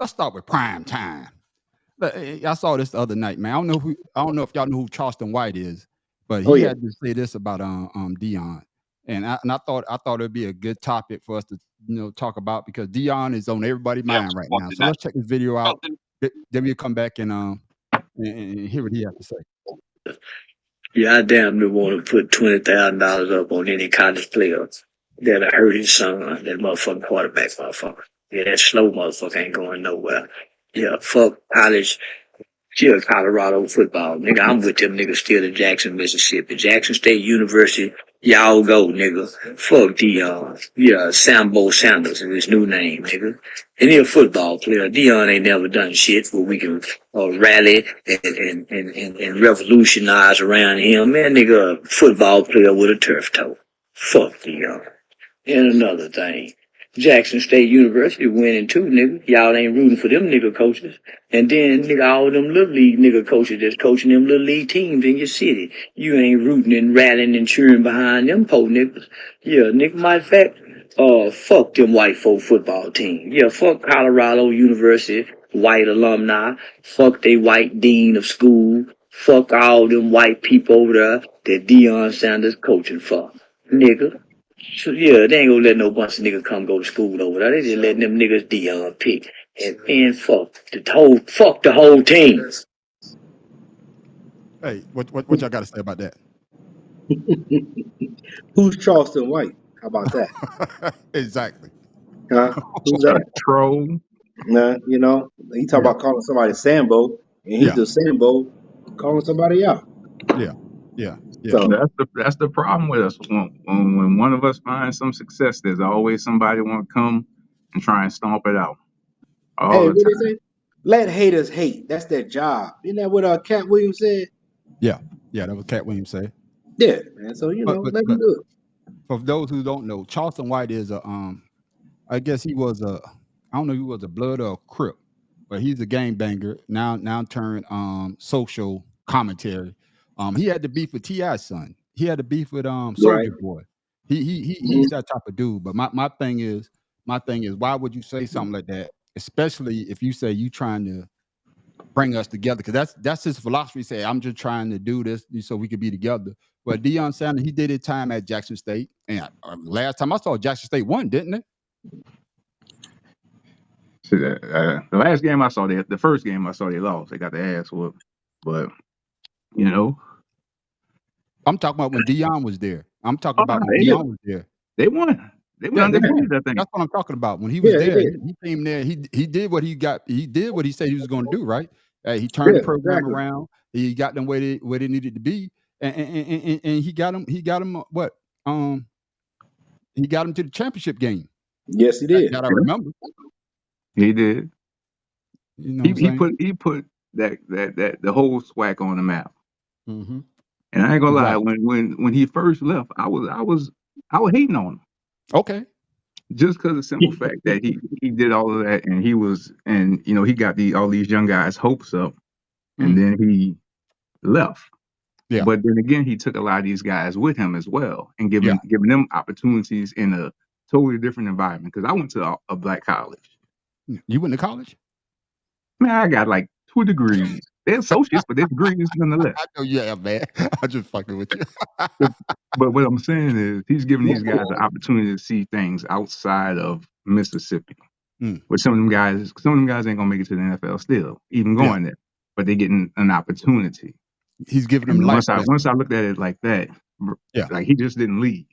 Let's start with prime time. I saw this the other night, man. I don't know if y'all know who Charleston White is, but Oh he yeah. had to say this about Deion, and I thought it'd be a good topic for us to talk about because Deion is on everybody's mind right now. So let's check this video out. Then we'll come back and hear what he has to say. Yeah, I damn near want to put $20,000 up on any college player that hurt his son, that motherfucking quarterback motherfucker. Yeah, that slow motherfucker ain't going nowhere. Yeah, fuck college. Still Colorado football. Nigga, I'm with them niggas still in Jackson, Mississippi. Jackson State University, y'all go, nigga. Fuck Deion. Yeah, Sambo Sanders is his new name, nigga. And he a football player. Deion ain't never done shit where we can rally and revolutionize around him. Man, nigga, a football player with a turf toe. Fuck Deion. And another thing. Jackson State University winning too, nigga. Y'all ain't rooting for them nigga coaches. And then, nigga, all them little league nigga coaches that's coaching them little league teams in your city. You ain't rooting and rallying and cheering behind them po niggas. Yeah, nigga, matter of fact, fuck them white folk football team. Yeah, fuck Colorado University, white alumni. Fuck they white dean of school. Fuck all them white people over there that Deion Sanders coaching for. Nigga. So, yeah, they ain't gonna let no bunch of niggas come go to school over there. They just letting them niggas Dion pick. And man, fuck the whole team. Hey, what y'all got to say about that? Who's Charleston White? How about that? Exactly. Huh? Who's that? Troll. Nah, he talk Yeah, about calling somebody Sambo, and he's yeah, the Sambo calling somebody out. yeah, yeah, yeah. So, That's the problem with us. When one of us finds some success, there's always somebody want to come and try and stomp it out all hey, the what they time. say? Let haters hate. That's their job. Isn't that what Cat Williams said? Yeah, yeah, that was Cat Williams say. Yeah, man. So let him But do it. for those who don't know, Charleston White is I guess he was I don't know if he was a blood or a crip, but he's a gang banger now turned social commentary. He had the beef with T.I.'s son. He had the beef with Right. Soldier Boy. He's Mhm. that type of dude. But my thing is why would you say something like that, especially if you say you trying to bring us together? Because that's his philosophy. Say I'm just trying to do this so we could be together. But Deion Sanders, he did his time at Jackson State, and last time I saw Jackson State won, didn't it? So the last game I saw, the first game I saw, they lost. They got their ass whooped. But you know, I'm talking about when Dion was there. I'm talking oh no, about when they did. Dion was there. They won. They went Yeah, they won. undefeated, I think. That's what I'm talking about. When he was Yeah, he there, did. he came there. He did what he got. He did what he said he was going to do. Right. He turned the Yeah, program exactly. around. He got them where they needed to be, and he got them. He got them. What? Um, he got them to the championship game. Yes, he That, did. that I Yeah, remember. he did. You know what He I'm he saying? put that the whole SWAC on the map. Mm-hmm. And I ain't gonna lie, Exactly. when he first left, I was hating on him Okay. just because of the simple fact that he did all of that and he got all these young guys' hopes up and Mm. then he left. Yeah. But then again, he took a lot of these guys with him as well and Yeah. giving them opportunities in a totally different environment. Because I went to a black college. You went to college? Man, I got like 2 degrees. They're associates, but they're degrees nonetheless. I know you have, man. I'm just fucking with you. But but what I'm saying is he's giving these guys an opportunity to see things outside of Mississippi. Mm. Which some of them guys ain't gonna make it to the NFL still, even Yeah. going there. But they're getting an opportunity. He's giving And them then life once lessons. I looked at it like that, Yeah. like he just didn't leave.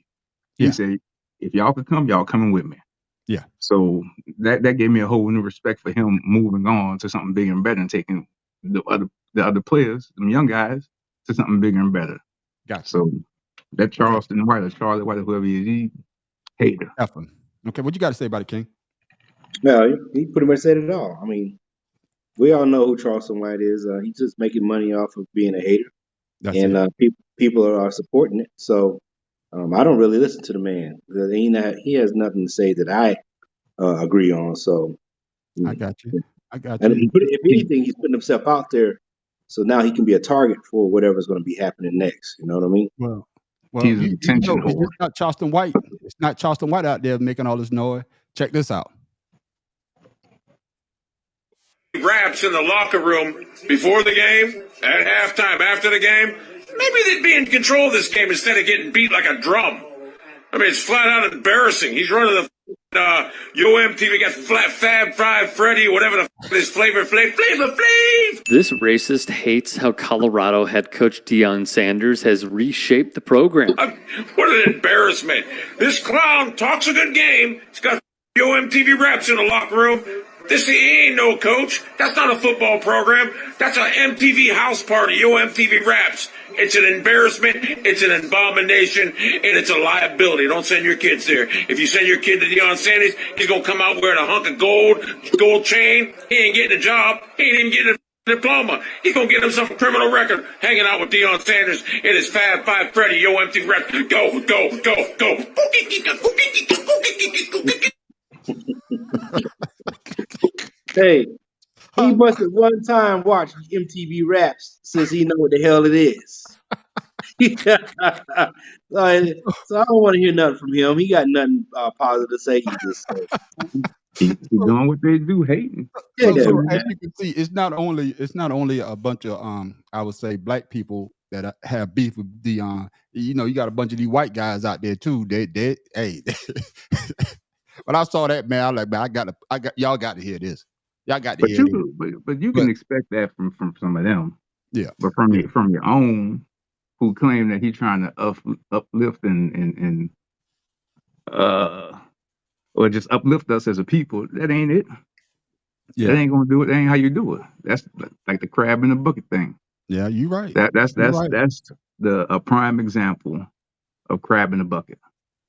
He Yeah. said, if y'all could come, y'all coming with me. Yeah. So that gave me a whole new respect for him moving on to something bigger and better and taking the other players, them young guys, to something bigger and better. Got you. So that Okay. Charleston White or Charlie White or whoever he is, he hater. Definitely. Okay. What you got to say about it, King? No, he pretty much said it all. I mean, we all know who Charleston White is. He's just making money off of being a hater, That's and it. people are supporting it. So I don't really listen to the man. He has nothing to say that I agree on. So, I mm. got you. I got and you. if He, anything, he's putting himself out there, so now he can be a target for whatever's going to be happening next. You know what I mean? Well, well, he's an you attention know, whore. it's not Charleston White. It's not Charleston White out there making all this noise. Check this out. raps in the locker room before the game, at halftime, after the game, maybe they'd be in control of this game instead of getting beat like a drum. I mean, it's flat out embarrassing. He's running the UMTV, got Fab Five Freddy, whatever the is Flavor Flav. This racist hates how Colorado head coach Deion Sanders has reshaped the program. What an embarrassment. This clown talks a good game. He's got UMTV raps in the locker room. He ain't no coach. That's not a football program. That's an MTV house party, UMTV raps. It's an embarrassment, it's an abomination, and it's a liability. Don't send your kids there. If you send your kid to Deion Sanders, he's going to come out wearing a hunk of gold chain. He ain't getting a job. He ain't even getting a diploma. He's going to get himself a criminal record hanging out with Deion Sanders and his Fab Five Freddy, UMTV raps. Go. Hey, he must have one time watched MTV Raps since he know what the hell it is. So I don't want to hear nothing from him. He got nothing positive to say. He just He's doing what they do, hating. yeah, So as you can see, it's not only a bunch of I would say black people that have beef with Deion. You know, you got a bunch of these white guys out there too. They hey. But I saw that, man. I was like, man, y'all got to hear this. Y'all got to hear this. But you can expect that from some of them. Yeah. But from your own, who claim that he's trying to uplift and or just uplift us as a people, that ain't it. Yeah. That ain't gonna do it. That ain't how you do it. That's like the crab in the bucket thing. Yeah, you're right. That's a prime example of crab in the bucket.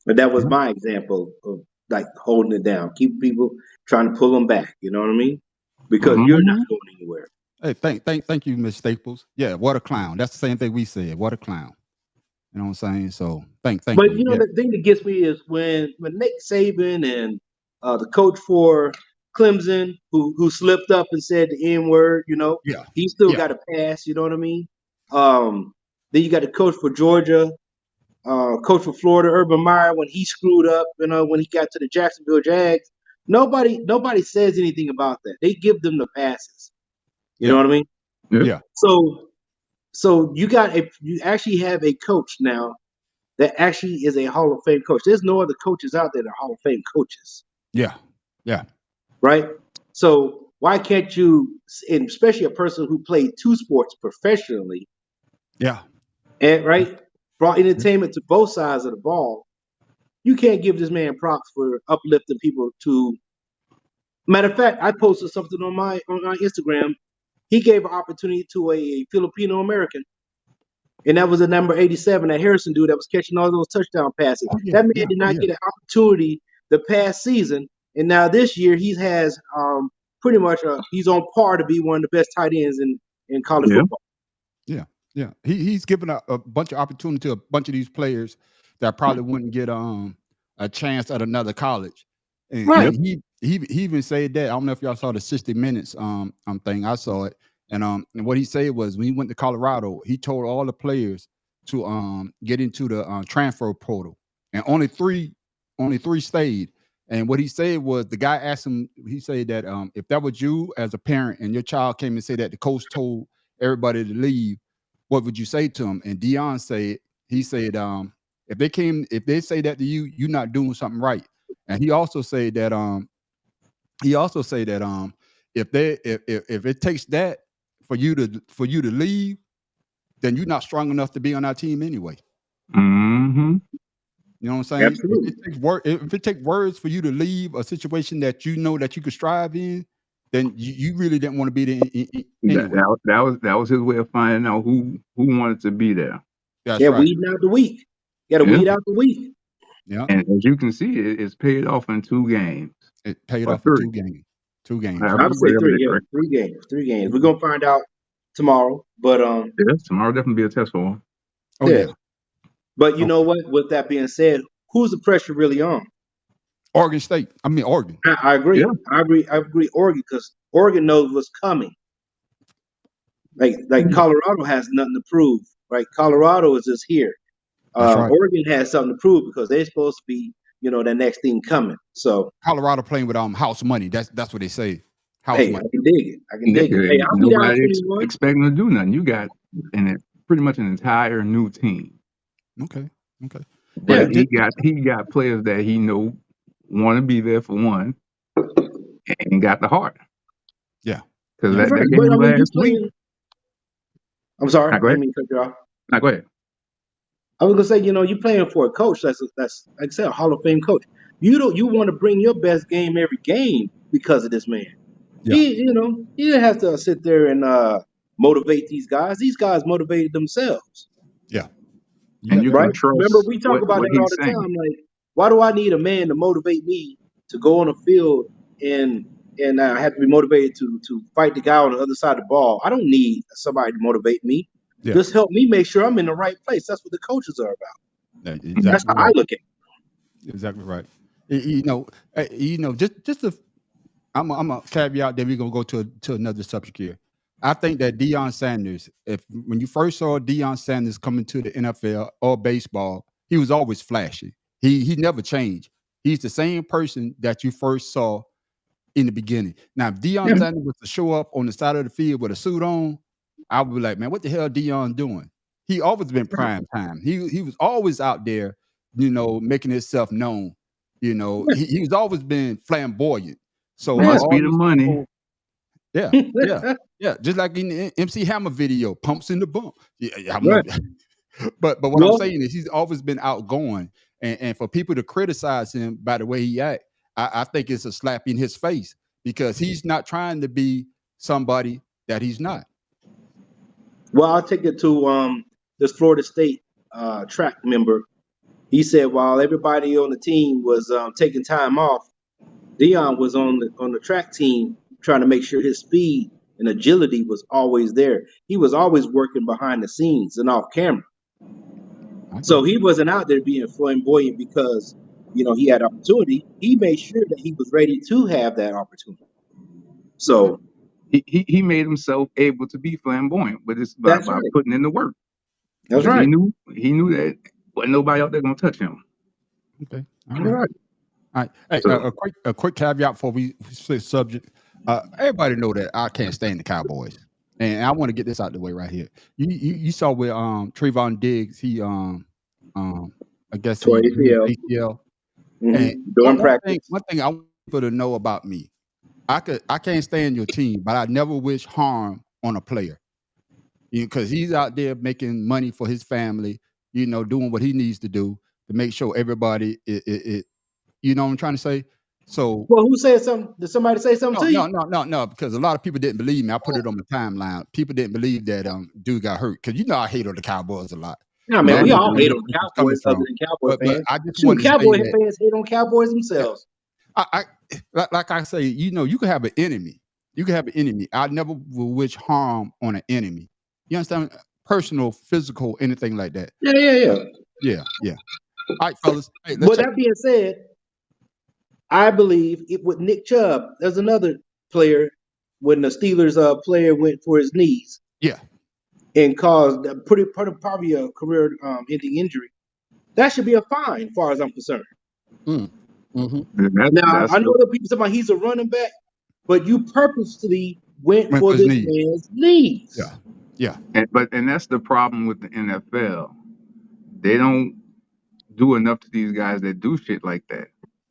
But that was my example of like holding it down, keep people trying to pull them back. You know what I mean? Because you're not going anywhere. Hey, thank you, Miss Staples. Yeah, what a clown. That's the same thing we said. What a clown. You know what I'm saying? So thank you. But you know, the thing that gets me is when Nick Saban and the coach for Clemson, who slipped up and said the N word, you know, he still got a pass. You know what I mean? Then you got the coach for Georgia, coach for Florida, Urban Meyer, when he screwed up, you know, when he got to the Jacksonville Jags. Nobody says anything about that. They give them the passes. You know what I mean? Yeah. So you actually have a coach now that actually is a Hall of Fame coach. There's no other coaches out there that are Hall of Fame coaches. Yeah. Right? So why can't you, and especially a person who played two sports professionally, and brought entertainment to both sides of the ball, you can't give this man props for uplifting people to. Matter of fact, I posted something on my Instagram. He gave an opportunity to a Filipino American, and that was the number 87, that Harrison dude that was catching all those touchdown passes. That man did not get an opportunity the past season, and now this year he has pretty much he's on par to be one of the best tight ends in college football. Yeah. He's given a bunch of opportunity to a bunch of these players that probably wouldn't get a chance at another college. And he even said that. I don't know if y'all saw the 60 Minutes thing. I saw it. And what he said was when he went to Colorado, he told all the players to get into the transfer portal. And only three stayed. And what he said was, the guy asked him, he said that if that was you as a parent and your child came and said that the coach told everybody to leave, what would you say to him? And Deion said, if they say that to you, you're not doing something right. And he also said that if it takes that for you to leave, then you're not strong enough to be on our team anyway. Mm-hmm. You know what I'm saying? Absolutely. If it takes words for you to leave a situation that you know that you could strive in, then you really didn't want to be there anyway. That was his way of finding out who wanted to be there. That's right. Weeding out the weak. You got to weed out the weak. Yeah. And as you can see, it's paid off in 2 games. It paid off in 2 games. 2 games. I would say 3 games. 3 games. 3 games. We're gonna find out tomorrow. But tomorrow definitely be a test for him. Oh yeah. But you know what? With that being said, who's the pressure really on? Oregon State. I mean Oregon. I agree. Yeah. I agree. Oregon, because Oregon knows what's coming. Like Colorado has nothing to prove. Right? Colorado is just here. Right. Oregon has something to prove because they're supposed to be, the next thing coming. So Colorado playing with house money. That's what they say. House Hey, money. I can dig it. I can dig it. Hey, I'll be down Nobody 21. expecting to do nothing. You got pretty much an entire new team. Okay. But he got players that he know want to be there for one and got the heart. Yeah. Because That's that right. game But I mean, you last week. playing. I'm sorry, Nah, I go didn't ahead. mean to cut you off. Nah, go ahead. I was gonna say, you're playing for a coach that's like I said, a Hall of Fame coach. You want to bring your best game every game because of this man. Yeah. He didn't have to sit there and motivate these guys. These guys motivated themselves. Yeah. And you Right? can trust Remember, we talk about what that all he's the saying. time. Like, why do I need a man to motivate me to go on the field and I have to be motivated to fight the guy on the other side of the ball? I don't need somebody to motivate me. Yeah. Just help me make sure I'm in the right place. That's what the coaches are about. Yeah, That's exactly how I right. look at it. Exactly right. Just I'm a caveat. Then we're gonna go to another subject here. I think that Deion Sanders, when you first saw Deion Sanders coming to the NFL or baseball, he was always flashy. He never changed. He's the same person that you first saw in the beginning. Now, if Deion Sanders was to show up on the side of the field with a suit on, I would be like, man, what the hell Deion doing? He always been prime time. He was always out there, making himself known. He was always been flamboyant. So for Must all be the these money. people, yeah, just like in the MC Hammer video, pumps in the bump. Yeah, I'm Right. but what I'm saying is he's always been outgoing, and for people to criticize him by the way he act, I think it's a slap in his face because he's not trying to be somebody that he's not. Well, I'll take it to this Florida State track member. He said while everybody on the team was taking time off, Deion was on the track team trying to make sure his speed and agility was always there. He was always working behind the scenes and off camera. So he wasn't out there being flamboyant because he had opportunity. He made sure that he was ready to have that opportunity. So he made himself able to be flamboyant with this by that's right. putting in the work. That's Because right. he knew that wasn't nobody out there gonna touch him. Okay, All right. All right. Hey, So- a quick caveat before we switch subject. Everybody know that I can't stand the Cowboys, and I want to get this out the way right here. You saw with Trayvon Diggs, he I guess Tore he blew ACL. his ACL. Mhm. And During practice. one thing I want people to know about me, I can't stand your team, but I never wish harm on a player. Because he's out there making money for his family, doing what he needs to do to make sure everybody you know what I'm trying to say? So Well, who said something? Did somebody say something to you? no, because a lot of people didn't believe me. I put it on the timeline. People didn't believe that dude got hurt. Because I hate on the Cowboys a lot. No, man, I we know all where hate this on is coming Cowboys other from. than Cowboy But fans. I just Shoot, wanted to say Cowboy that fans hate on Cowboys themselves. I like I say, you can have an enemy. You can have an enemy. I never will wish harm on an enemy. You understand? Personal, physical, anything like that. Yeah. Yeah. All right, fellas. Hey, let's But check. that being said, I believe it with Nick Chubb. There's another player when the Steelers player went for his knees Yeah. and caused probably a career ending injury. That should be a fine, as far as I'm concerned. Mm-hmm. Now I know that people say about he's a running back, but you purposely went for this man's knees. Yeah. And that's the problem with the NFL. They don't do enough to these guys that do shit like that.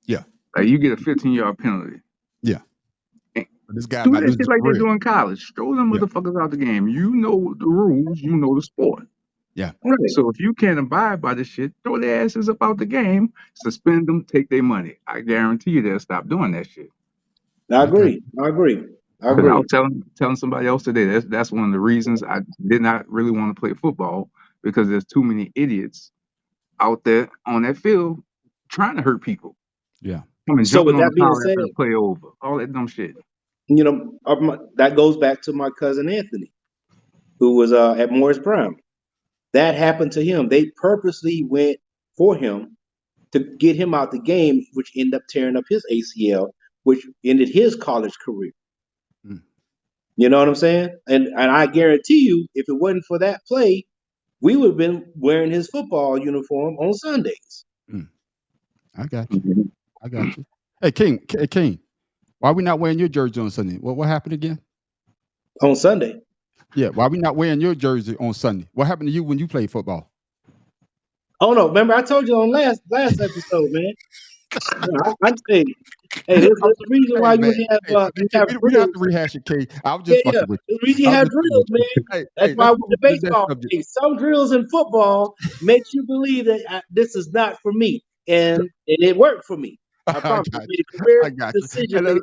Yeah. Like you get a 15-yard penalty. Yeah. And This guy do might that lose shit his like they career. do in college. Throw them motherfuckers out the game. You know the rules. You know the sport. Yeah. Right. So if you can't abide by this shit, throw their asses up out the game, suspend them, take their money. I guarantee you they'll stop doing that shit. I agree. I was telling somebody else today that's one of the reasons I did not really want to play football, because there's too many idiots out there on that field trying to hurt people. Yeah. Coming So jumping with on that the being power said, after the play over. All that dumb shit. that goes back to my cousin Anthony, who was at Morris Brown. That happened to him. They purposely went for him to get him out the game, which ended up tearing up his ACL, which ended his college career. Mm. You know what I'm saying? And I guarantee you, if it wasn't for that play, we would have been wearing his football uniform on Sundays. I got you. I got you. Hey, King. Why are we not wearing your jersey on Sunday? What happened again? On Sunday. Yeah, why are we not wearing your jersey on Sunday? What happened to you when you played football? Oh no, remember I told you on last episode, man. I say, hey, there's a reason why you have we don't have to rehash it, K. I was just fucking with you. There's a reason you have drills, man. That's why with the baseball, some drills in football makes you believe that this is not for me, and it worked for me. I promise. I Made a career got you. decision. Hey,